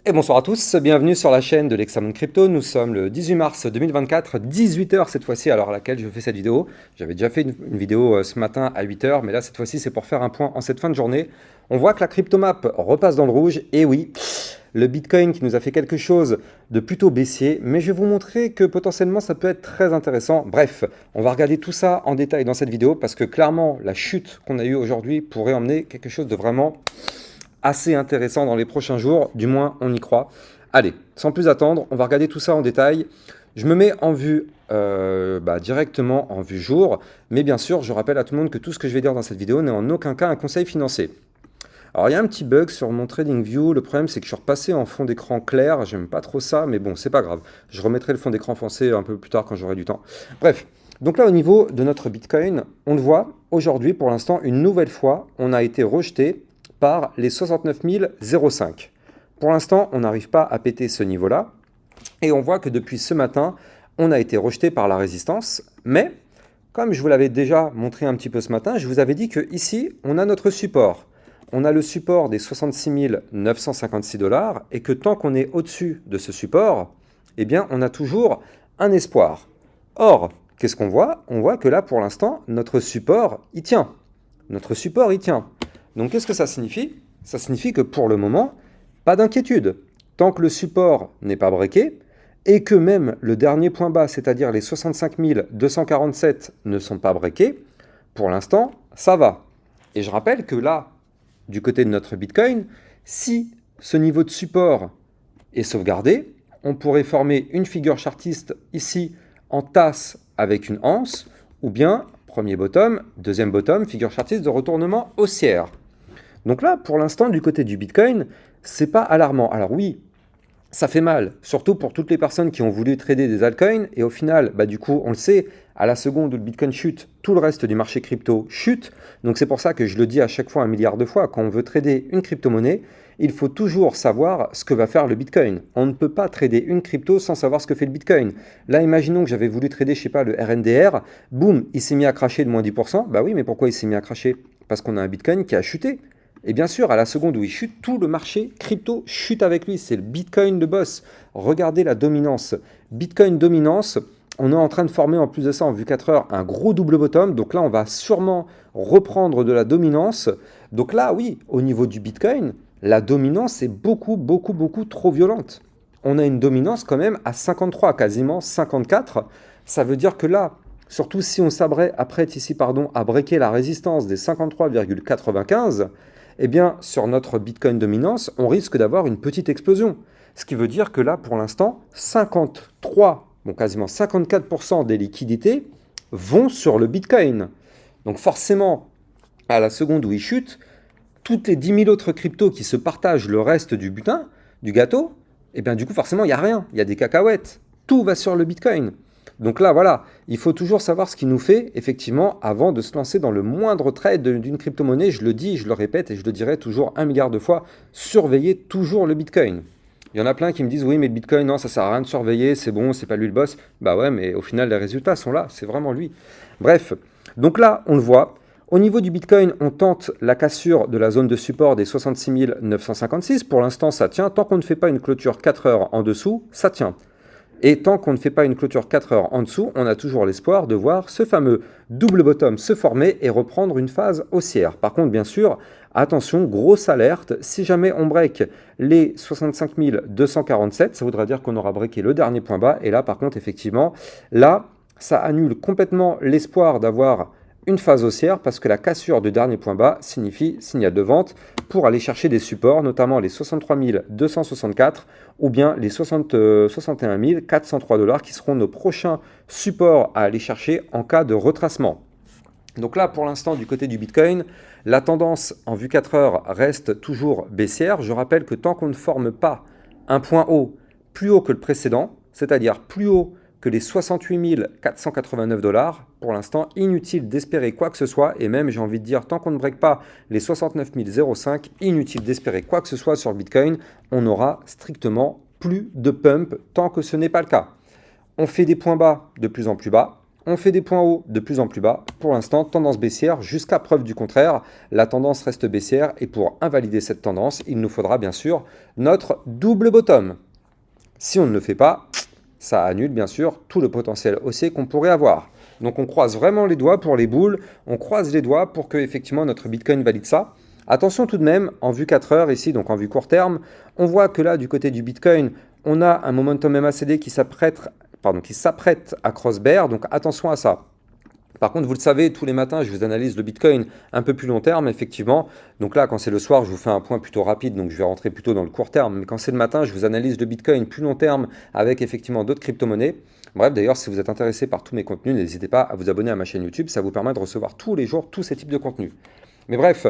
Et bonsoir à tous, bienvenue sur la chaîne de l'Examen Crypto. Nous sommes le 18 mars 2024, 18 h cette fois-ci à l'heure à laquelle je fais cette vidéo. J'avais déjà fait une vidéo ce matin à 8 h, mais là cette fois-ci c'est pour faire un point en cette fin de journée. On voit que la cryptomap repasse dans le rouge, et oui, le Bitcoin qui nous a fait quelque chose de plutôt baissier, mais je vais vous montrer que potentiellement ça peut être très intéressant. Bref, on va regarder tout ça en détail dans cette vidéo parce que clairement la chute qu'on a eue aujourd'hui pourrait emmener quelque chose de vraiment assez intéressant dans les prochains jours, du moins on y croit. Allez, sans plus attendre, on va regarder tout ça en détail. Je me mets en vue directement en vue jour, mais bien sûr, je rappelle à tout le monde que tout ce que je vais dire dans cette vidéo n'est en aucun cas un conseil financier. Alors il y a un petit bug sur mon TradingView, le problème c'est que je suis repassé en fond d'écran clair, j'aime pas trop ça, mais bon, c'est pas grave. Je remettrai le fond d'écran foncé un peu plus tard quand j'aurai du temps. Bref, donc là au niveau de notre Bitcoin, on le voit, aujourd'hui pour l'instant, une nouvelle fois, on a été rejeté par les 69 005. Pour l'instant, on n'arrive pas à péter ce niveau-là, et on voit que depuis ce matin, on a été rejeté par la résistance, mais comme je vous l'avais déjà montré un petit peu ce matin, je vous avais dit que ici, on a notre support. On a le support des 66 956 $, et que tant qu'on est au-dessus de ce support, eh bien, on a toujours un espoir. Or, qu'est-ce qu'on voit? On voit que là, pour l'instant, notre support, il tient. Notre support, il tient. Donc, qu'est-ce que ça signifie? Ça signifie que pour le moment, pas d'inquiétude. Tant que le support n'est pas breaké, et que même le dernier point bas, c'est-à-dire les 65 247 ne sont pas breakés, pour l'instant, ça va. Et je rappelle que là, du côté de notre Bitcoin, si ce niveau de support est sauvegardé, on pourrait former une figure chartiste ici en tasse avec une anse, ou bien premier bottom, deuxième bottom, figure chartiste de retournement haussière. Donc là, pour l'instant, du côté du Bitcoin, c'est pas alarmant. Alors oui, ça fait mal, surtout pour toutes les personnes qui ont voulu trader des altcoins, et au final, du coup, on le sait, à la seconde où le Bitcoin chute, tout le reste du marché crypto chute. Donc c'est pour ça que je le dis à chaque fois 1 milliard de fois, quand on veut trader une crypto-monnaie, il faut toujours savoir ce que va faire le Bitcoin. On ne peut pas trader une crypto sans savoir ce que fait le Bitcoin. Là, imaginons que j'avais voulu trader, je sais pas, le RNDR, boum, il s'est mis à cracher de moins 10%. Bah oui, mais pourquoi il s'est mis à cracher? Parce qu'on a un Bitcoin qui a chuté. Et bien sûr, à la seconde où il chute, tout le marché crypto chute avec lui. C'est le Bitcoin de boss. Regardez la dominance. Bitcoin dominance, on est en train de former en plus de ça en vue 4 heures un gros double bottom. Donc là, on va sûrement reprendre de la dominance. Donc là, oui, au niveau du Bitcoin, la dominance est beaucoup trop violente. On a une dominance quand même à 53, quasiment 54. Ça veut dire que là, surtout si on s'apprête ici à breaker la résistance des 53,95, eh bien, sur notre Bitcoin dominance, on risque d'avoir une petite explosion. Ce qui veut dire que là, pour l'instant, 53, quasiment 54% des liquidités vont sur le Bitcoin. Donc forcément, à la seconde où il chute, toutes les 10 000 autres cryptos qui se partagent le reste du butin, du gâteau, eh bien du coup, forcément, il n'y a rien. Il y a des cacahuètes. Tout va sur le Bitcoin. Donc là, voilà, il faut toujours savoir ce qui nous fait, effectivement, avant de se lancer dans le moindre trade d'une crypto-monnaie. Je le dis, je le répète et je le dirai toujours 1 milliard de fois, surveillez toujours le Bitcoin. Il y en a plein qui me disent, oui, mais le Bitcoin, non, ça sert à rien de surveiller, c'est bon, c'est pas lui le boss. Bah ouais, mais au final, les résultats sont là, c'est vraiment lui. Bref, donc là, on le voit. Au niveau du Bitcoin, on tente la cassure de la zone de support des 66 956. Pour l'instant, ça tient. Tant qu'on ne fait pas une clôture 4 heures en dessous, ça tient. Et tant qu'on ne fait pas une clôture 4 heures en dessous, on a toujours l'espoir de voir ce fameux double bottom se former et reprendre une phase haussière. Par contre, bien sûr, attention, grosse alerte, si jamais on break les 65 247, ça voudra dire qu'on aura breaké le dernier point bas. Et là, par contre, effectivement, là, ça annule complètement l'espoir d'avoir une phase haussière parce que la cassure du dernier point bas signifie signal de vente pour aller chercher des supports, notamment les 63 264 ou bien les 61 403 $ qui seront nos prochains supports à aller chercher en cas de retracement. Donc là, pour l'instant, du côté du Bitcoin, la tendance en vue 4 heures reste toujours baissière. Je rappelle que tant qu'on ne forme pas un point haut plus haut que le précédent, c'est-à-dire plus haut que les 68 489 $, pour l'instant, inutile d'espérer quoi que ce soit, et même, j'ai envie de dire, tant qu'on ne break pas les 69 005, inutile d'espérer quoi que ce soit sur le Bitcoin, on n'aura strictement plus de pump tant que ce n'est pas le cas. On fait des points bas de plus en plus bas, on fait des points hauts de plus en plus bas. Pour l'instant, tendance baissière jusqu'à preuve du contraire. La tendance reste baissière et pour invalider cette tendance, il nous faudra bien sûr notre double bottom. Si on ne le fait pas, ça annule bien sûr tout le potentiel haussier qu'on pourrait avoir. Donc on croise vraiment les doigts pour les boules, on croise les doigts pour que effectivement notre Bitcoin valide ça. Attention tout de même, en vue 4 heures ici, donc en vue court terme, on voit que là du côté du Bitcoin, on a un momentum MACD qui s'apprête à cross bear, donc attention à ça. Par contre, vous le savez, tous les matins, je vous analyse le Bitcoin un peu plus long terme, effectivement. Donc là, quand c'est le soir, je vous fais un point plutôt rapide, donc je vais rentrer plutôt dans le court terme. Mais quand c'est le matin, je vous analyse le Bitcoin plus long terme avec effectivement d'autres crypto-monnaies. Bref, d'ailleurs, si vous êtes intéressé par tous mes contenus, n'hésitez pas à vous abonner à ma chaîne YouTube. Ça vous permet de recevoir tous les jours tous ces types de contenus. Mais bref,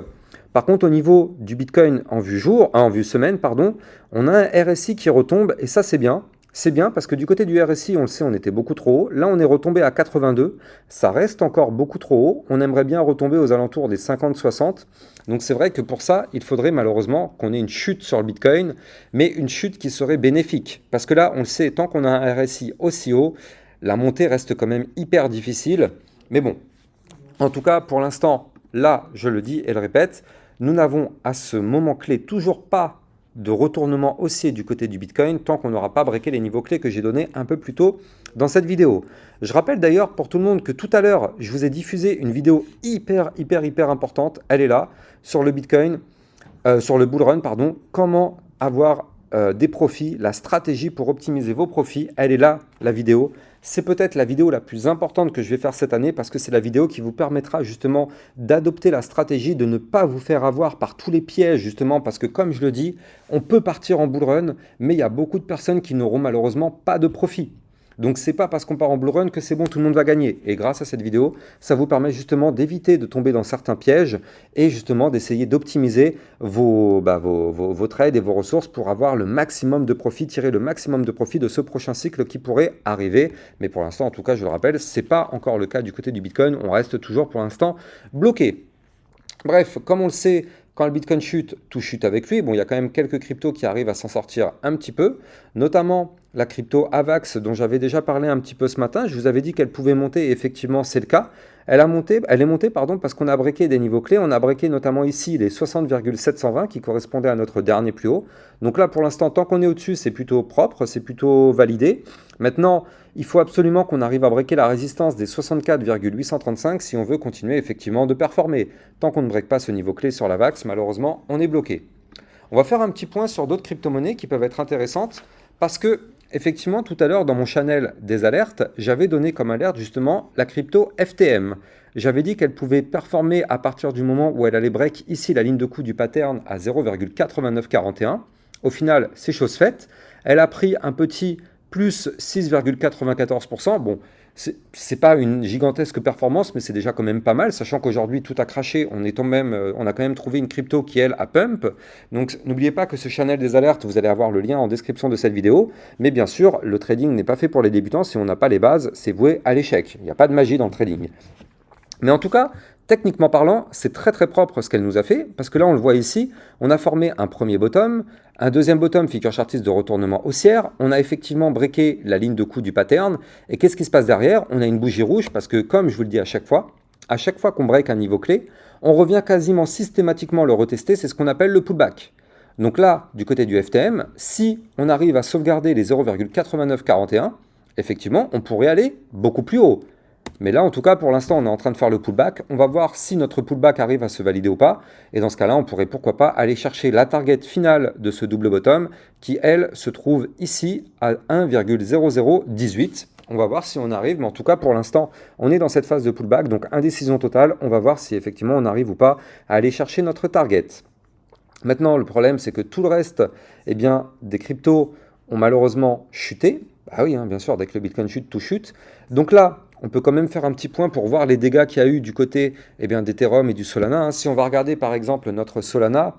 par contre, au niveau du Bitcoin en vue semaine, on a un RSI qui retombe et ça, c'est bien. C'est bien parce que du côté du RSI, on le sait, on était beaucoup trop haut. Là, on est retombé à 82. Ça reste encore beaucoup trop haut. On aimerait bien retomber aux alentours des 50-60. Donc c'est vrai que pour ça, il faudrait malheureusement qu'on ait une chute sur le Bitcoin, mais une chute qui serait bénéfique. Parce que là, on le sait, tant qu'on a un RSI aussi haut, la montée reste quand même hyper difficile. Mais bon, en tout cas, pour l'instant, là, je le dis et le répète, nous n'avons à ce moment clé toujours pas de retournement haussier du côté du Bitcoin tant qu'on n'aura pas breaké les niveaux clés que j'ai donnés un peu plus tôt dans cette vidéo. Je rappelle d'ailleurs pour tout le monde que tout à l'heure, je vous ai diffusé une vidéo hyper importante, elle est là, sur le Bitcoin, sur le bull run, comment avoir des profits, la stratégie pour optimiser vos profits, elle est là, la vidéo. C'est peut-être la vidéo la plus importante que je vais faire cette année parce que c'est la vidéo qui vous permettra justement d'adopter la stratégie, de ne pas vous faire avoir par tous les pièges justement parce que comme je le dis, on peut partir en bull run, mais il y a beaucoup de personnes qui n'auront malheureusement pas de profit. Donc c'est pas parce qu'on part en bull run que c'est bon, tout le monde va gagner. Et grâce à cette vidéo, ça vous permet justement d'éviter de tomber dans certains pièges et justement d'essayer d'optimiser vos trades et vos ressources pour avoir le maximum de profit, tirer le maximum de profit de ce prochain cycle qui pourrait arriver. Mais pour l'instant, en tout cas, je le rappelle, c'est pas encore le cas du côté du Bitcoin. On reste toujours pour l'instant bloqué. Bref, comme on le sait, quand le Bitcoin chute, tout chute avec lui. Bon, il y a quand même quelques cryptos qui arrivent à s'en sortir un petit peu, notamment la crypto AVAX dont j'avais déjà parlé un petit peu ce matin. Je vous avais dit qu'elle pouvait monter et effectivement c'est le cas. Elle est montée parce qu'on a breaké des niveaux clés. On a breaké notamment ici les 60,720 qui correspondaient à notre dernier plus haut. Donc là pour l'instant, tant qu'on est au-dessus, c'est plutôt propre, c'est plutôt validé. Maintenant, il faut absolument qu'on arrive à breaker la résistance des 64,835 si on veut continuer effectivement de performer. Tant qu'on ne break pas ce niveau clé sur la VAX, malheureusement, on est bloqué. On va faire un petit point sur d'autres crypto-monnaies qui peuvent être intéressantes parce que, effectivement, tout à l'heure, dans mon channel des alertes, j'avais donné comme alerte justement la crypto FTM. J'avais dit qu'elle pouvait performer à partir du moment où elle allait break ici la ligne de coup du pattern à 0,8941. Au final, c'est chose faite. Elle a pris un petit plus 6,94%. Bon, c'est pas une gigantesque performance, mais c'est déjà quand même pas mal, sachant qu'aujourd'hui tout a craché. On a quand même trouvé une crypto qui, elle, a pump. Donc n'oubliez pas que ce channel des alertes, vous allez avoir le lien en description de cette vidéo. Mais bien sûr, le trading n'est pas fait pour les débutants. Si on n'a pas les bases, c'est voué à l'échec. Il n'y a pas de magie dans le trading. Mais en tout cas, techniquement parlant, c'est très propre ce qu'elle nous a fait, parce que là on le voit ici, on a formé un premier bottom, un deuxième bottom figure chartiste de retournement haussière, on a effectivement breaké la ligne de coup du pattern, et qu'est-ce qui se passe derrière? On a une bougie rouge, parce que comme je vous le dis à chaque fois qu'on break un niveau clé, on revient quasiment systématiquement le retester, c'est ce qu'on appelle le pullback. Donc là, du côté du FTM, si on arrive à sauvegarder les 0,8941, effectivement, on pourrait aller beaucoup plus haut. Mais là, en tout cas, pour l'instant, on est en train de faire le pullback. On va voir si notre pullback arrive à se valider ou pas. Et dans ce cas-là, on pourrait pourquoi pas aller chercher la target finale de ce double bottom qui, elle, se trouve ici à 1,0018. On va voir si on arrive. Mais en tout cas, pour l'instant, on est dans cette phase de pullback. Donc, indécision totale. On va voir si effectivement on arrive ou pas à aller chercher notre target. Maintenant, le problème, c'est que tout le reste, eh bien, des cryptos ont malheureusement chuté. Bah oui, bien sûr, dès que le Bitcoin chute, tout chute. Donc là, on peut quand même faire un petit point pour voir les dégâts qu'il y a eu du côté d'Ethereum et du Solana. Si on va regarder par exemple notre Solana,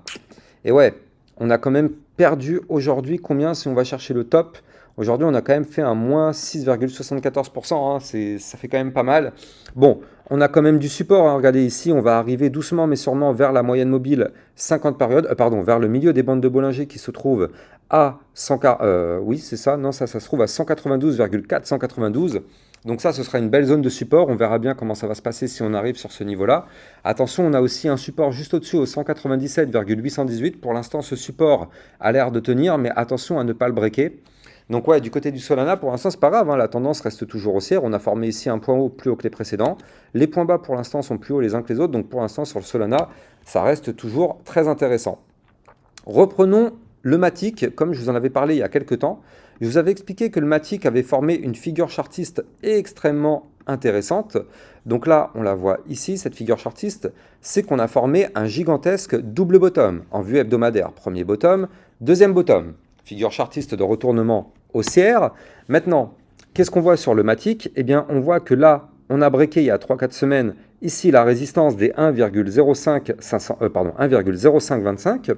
et ouais, on a quand même perdu aujourd'hui combien si on va chercher le top? Aujourd'hui, on a quand même fait un moins 6,74%, ça fait quand même pas mal. Bon, on a quand même du support, regardez ici, on va arriver doucement mais sûrement vers la moyenne mobile 50 périodes, vers le milieu des bandes de Bollinger qui se trouve à 100, oui c'est ça, non ça se trouve à 192,492. Donc ça, ce sera une belle zone de support. On verra bien comment ça va se passer si on arrive sur ce niveau-là. Attention, on a aussi un support juste au-dessus au 197,818. Pour l'instant, ce support a l'air de tenir, mais attention à ne pas le breaker. Donc ouais, du côté du Solana, pour l'instant, c'est pas grave, hein, la tendance reste toujours haussière. On a formé ici un point haut plus haut que les précédents. Les points bas, pour l'instant, sont plus hauts les uns que les autres. Donc pour l'instant, sur le Solana, ça reste toujours très intéressant. Reprenons le Matic, comme je vous en avais parlé il y a quelques temps. Je vous avais expliqué que le Matic avait formé une figure chartiste extrêmement intéressante. Donc là, on la voit ici, cette figure chartiste, c'est qu'on a formé un gigantesque double bottom en vue hebdomadaire. Premier bottom, deuxième bottom. Figure chartiste de retournement haussière. Maintenant, qu'est-ce qu'on voit sur le Matic? Eh bien, on voit que là, on a breaké il y a 3-4 semaines, ici, la résistance des 1,0525,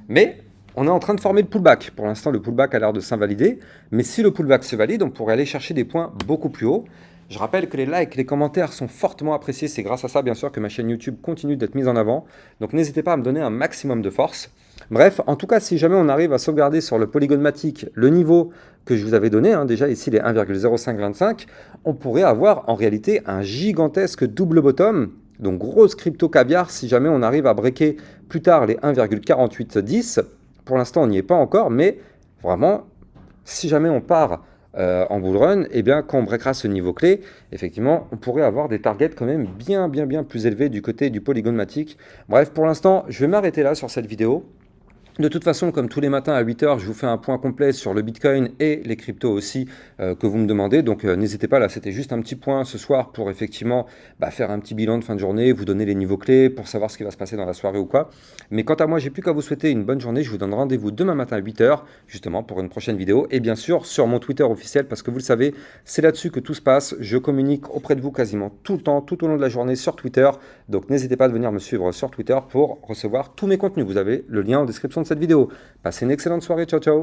mais on est en train de former le pullback. Pour l'instant, le pullback a l'air de s'invalider, mais si le pullback se valide, on pourrait aller chercher des points beaucoup plus hauts. Je rappelle que les likes, les commentaires sont fortement appréciés. C'est grâce à ça, bien sûr, que ma chaîne YouTube continue d'être mise en avant. Donc n'hésitez pas à me donner un maximum de force. Bref, en tout cas, si jamais on arrive à sauvegarder sur le Polygon Matic le niveau que je vous avais donné, déjà ici les 1,0525, on pourrait avoir en réalité un gigantesque double bottom. Donc grosse crypto caviar si jamais on arrive à breaker plus tard les 1,4810. Pour l'instant, on n'y est pas encore, mais vraiment, si jamais on part en bull run, eh bien, quand on breakera ce niveau clé, effectivement, on pourrait avoir des targets quand même bien plus élevés du côté du Polygon Matic. Bref, pour l'instant, je vais m'arrêter là sur cette vidéo. De toute façon, comme tous les matins à 8 h, je vous fais un point complet sur le Bitcoin et les cryptos aussi que vous me demandez. Donc n'hésitez pas, là c'était juste un petit point ce soir pour effectivement faire un petit bilan de fin de journée, vous donner les niveaux clés pour savoir ce qui va se passer dans la soirée ou quoi. Mais quant à moi, j'ai plus qu'à vous souhaiter une bonne journée. Je vous donne rendez-vous demain matin à 8 h justement pour une prochaine vidéo. Et bien sûr sur mon Twitter officiel parce que vous le savez, c'est là-dessus que tout se passe. Je communique auprès de vous quasiment tout le temps, tout au long de la journée sur Twitter. Donc n'hésitez pas à venir me suivre sur Twitter pour recevoir tous mes contenus. Vous avez le lien en description de cette vidéo. Passez une excellente soirée, ciao ciao.